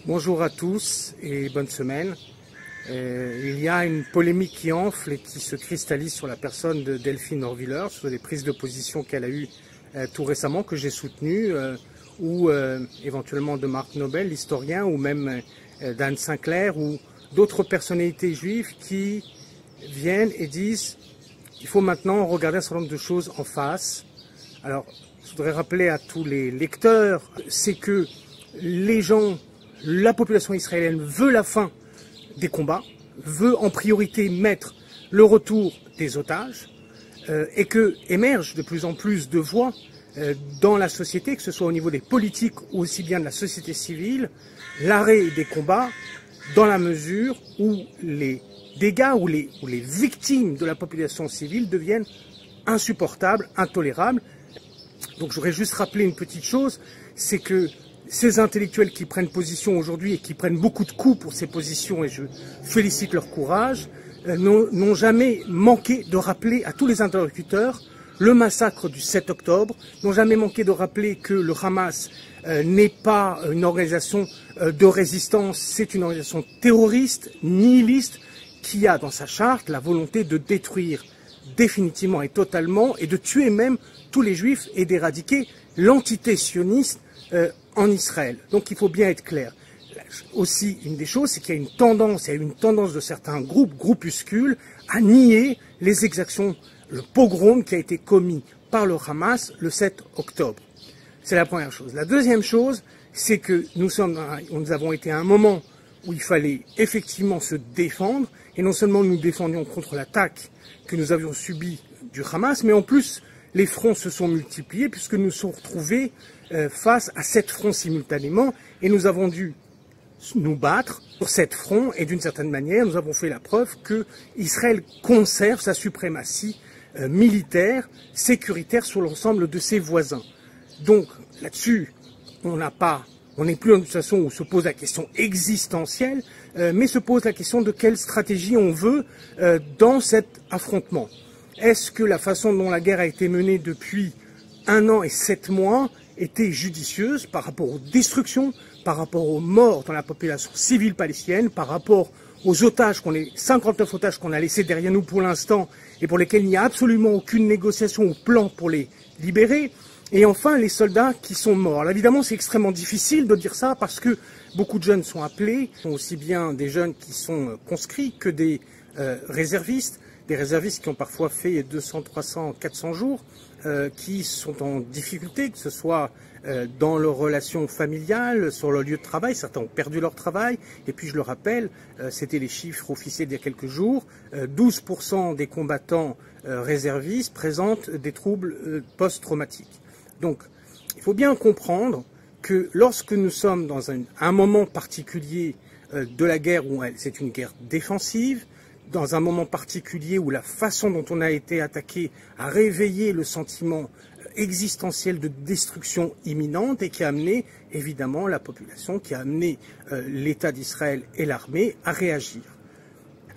Bonjour à tous et bonne semaine. Il y a une polémique qui enfle et qui se cristallise sur la personne de Delphine Orwiller, sur les prises de position qu'elle a eues tout récemment, que j'ai soutenues, ou éventuellement de Marc Nobel, l'historien, ou même d'Anne Sinclair, ou d'autres personnalités juives qui viennent et disent il faut maintenant regarder un certain nombre de choses en face. Alors, je voudrais rappeler à tous les lecteurs, c'est que les gens, la population israélienne veut la fin des combats, veut en priorité mettre le retour des otages, et que émergent de plus en plus de voix dans la société, que ce soit au niveau des politiques ou aussi bien de la société civile, l'arrêt des combats dans la mesure où les dégâts ou les victimes de la population civile deviennent insupportables, intolérables. Donc je voudrais juste rappeler une petite chose, c'est que ces intellectuels qui prennent position aujourd'hui et qui prennent beaucoup de coups pour ces positions, et je félicite leur courage, n'ont jamais manqué de rappeler à tous les interlocuteurs le massacre du 7 octobre, n'ont jamais manqué de rappeler que le Hamas n'est pas une organisation de résistance, c'est une organisation terroriste, nihiliste, qui a dans sa charte la volonté de détruire définitivement et totalement, et de tuer même tous les juifs et d'éradiquer l'entité sioniste en Israël. Donc il faut bien être clair. Aussi, une des choses, c'est qu'il y a une tendance de certains groupuscules, à nier les exactions, le pogrom qui a été commis par le Hamas le 7 octobre. C'est la première chose. La deuxième chose, c'est que nous avons été à un moment où il fallait effectivement se défendre, et non seulement nous défendions contre l'attaque que nous avions subie du Hamas, mais en plus, les fronts se sont multipliés puisque nous nous sommes retrouvés face à 7 fronts simultanément, et nous avons dû nous battre sur 7 fronts, et d'une certaine manière, nous avons fait la preuve que Israël conserve sa suprématie militaire, sécuritaire sur l'ensemble de ses voisins. Donc là-dessus, on n'est plus dans une situation où se pose la question existentielle, mais se pose la question de quelle stratégie on veut dans cet affrontement. Est-ce que la façon dont la guerre a été menée depuis 1 an et 7 mois était judicieuse par rapport aux destructions, par rapport aux morts dans la population civile palestinienne, par rapport aux otages, 59 otages qu'on a laissés derrière nous pour l'instant et pour lesquels il n'y a absolument aucune négociation ou plan pour les libérer, et enfin les soldats qui sont morts. Alors évidemment c'est extrêmement difficile de dire ça parce que beaucoup de jeunes sont appelés, aussi bien des jeunes qui sont conscrits que des réservistes qui ont parfois fait 200, 300, 400 jours, qui sont en difficulté, que ce soit dans leurs relations familiales, sur leur lieu de travail. Certains ont perdu leur travail. Et puis, je le rappelle, c'était les chiffres officiels d'il y a quelques jours, 12% des combattants réservistes présentent des troubles post-traumatiques. Donc, il faut bien comprendre que lorsque nous sommes dans un moment particulier de la guerre, où c'est une guerre défensive, dans un moment particulier où la façon dont on a été attaqué a réveillé le sentiment existentiel de destruction imminente, et qui a amené évidemment la population, qui a amené l'État d'Israël et l'armée à réagir.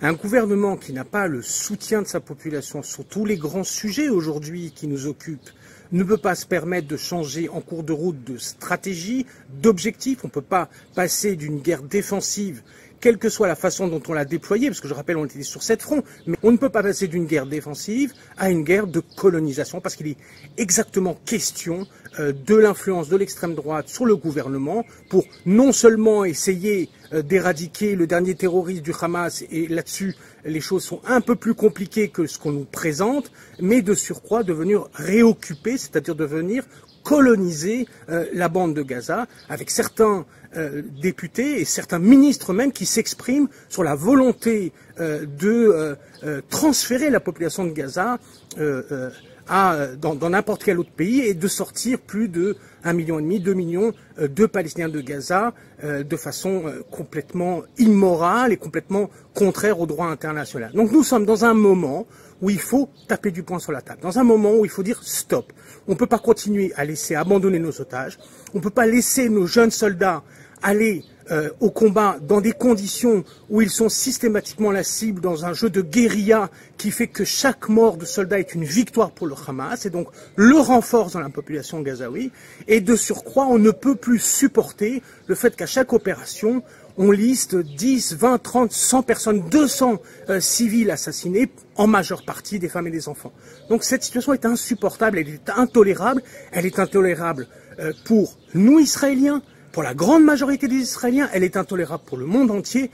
Un gouvernement qui n'a pas le soutien de sa population sur tous les grands sujets aujourd'hui qui nous occupent ne peut pas se permettre de changer en cours de route de stratégie, d'objectif. On ne peut pas passer d'une guerre défensive, quelle que soit la façon dont on l'a déployée, parce que je rappelle, on était sur 7 fronts, mais on ne peut pas passer d'une guerre défensive à une guerre de colonisation, parce qu'il est exactement question de l'influence de l'extrême droite sur le gouvernement pour non seulement essayer d'éradiquer le dernier terroriste du Hamas, et là-dessus les choses sont un peu plus compliquées que ce qu'on nous présente, mais de surcroît de venir réoccuper, c'est-à-dire de venir coloniser la bande de Gaza, avec certains députés et certains ministres même qui s'expriment sur la volonté de transférer la population de Gaza dans n'importe quel autre pays, et de sortir plus de 1,5 million, 2 millions de Palestiniens de Gaza de façon complètement immorale et complètement contraire au droit international. Donc nous sommes dans un moment où il faut taper du poing sur la table, dans un moment où il faut dire stop. On ne peut pas continuer à laisser abandonner nos otages, on ne peut pas laisser nos jeunes soldats aller au combat dans des conditions où ils sont systématiquement la cible dans un jeu de guérilla qui fait que chaque mort de soldat est une victoire pour le Hamas et donc le renforce dans la population gazaoui. Et de surcroît, on ne peut plus supporter le fait qu'à chaque opération, on liste 10, 20, 30, 100 personnes, 200 civils assassinés, en majeure partie des femmes et des enfants. Donc cette situation est insupportable, elle est intolérable. Elle est intolérable pour nous, Israéliens, pour la grande majorité des Israéliens, elle est intolérable pour le monde entier.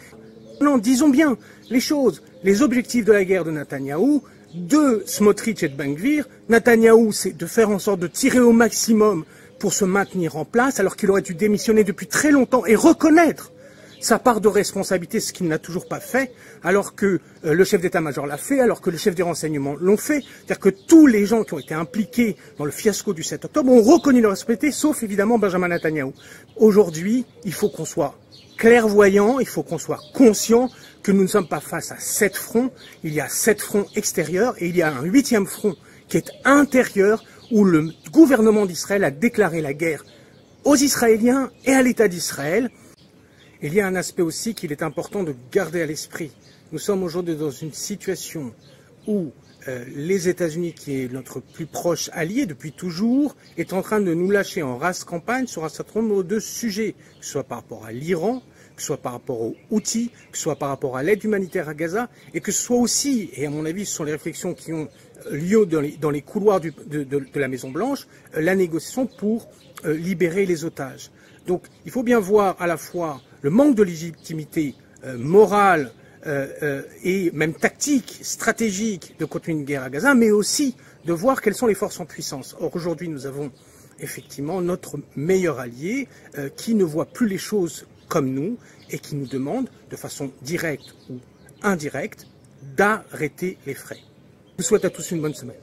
Non, disons bien les choses. Les objectifs de la guerre de Netanyahou, de Smotrich et de Ben Gvir, Netanyahou, c'est de faire en sorte de tirer au maximum pour se maintenir en place, alors qu'il aurait dû démissionner depuis très longtemps et reconnaître sa part de responsabilité, ce qu'il n'a toujours pas fait, alors que le chef d'état-major l'a fait, alors que le chef des renseignements l'ont fait. C'est-à-dire que tous les gens qui ont été impliqués dans le fiasco du 7 octobre ont reconnu leur responsabilité, sauf évidemment Benjamin Netanyahou. Aujourd'hui, il faut qu'on soit clairvoyant, il faut qu'on soit conscient que nous ne sommes pas face à 7 fronts. Il y a 7 fronts extérieurs et il y a un 8e front qui est intérieur, où le gouvernement d'Israël a déclaré la guerre aux Israéliens et à l'État d'Israël. Il y a un aspect aussi qu'il est important de garder à l'esprit. Nous sommes aujourd'hui dans une situation où les États-Unis, qui est notre plus proche allié depuis toujours, est en train de nous lâcher en race campagne sur un certain nombre de sujets, que ce soit par rapport à l'Iran, que ce soit par rapport aux Houthis, que ce soit par rapport à l'aide humanitaire à Gaza, et que ce soit aussi, et à mon avis ce sont les réflexions qui ont lieu dans les couloirs de la Maison-Blanche, la négociation pour libérer les otages. Donc il faut bien voir à la fois le manque de légitimité morale et même tactique, stratégique de continuer une guerre à Gaza, mais aussi de voir quelles sont les forces en puissance. Or aujourd'hui nous avons effectivement notre meilleur allié qui ne voit plus les choses comme nous et qui nous demande de façon directe ou indirecte d'arrêter les frais. Je vous souhaite à tous une bonne semaine.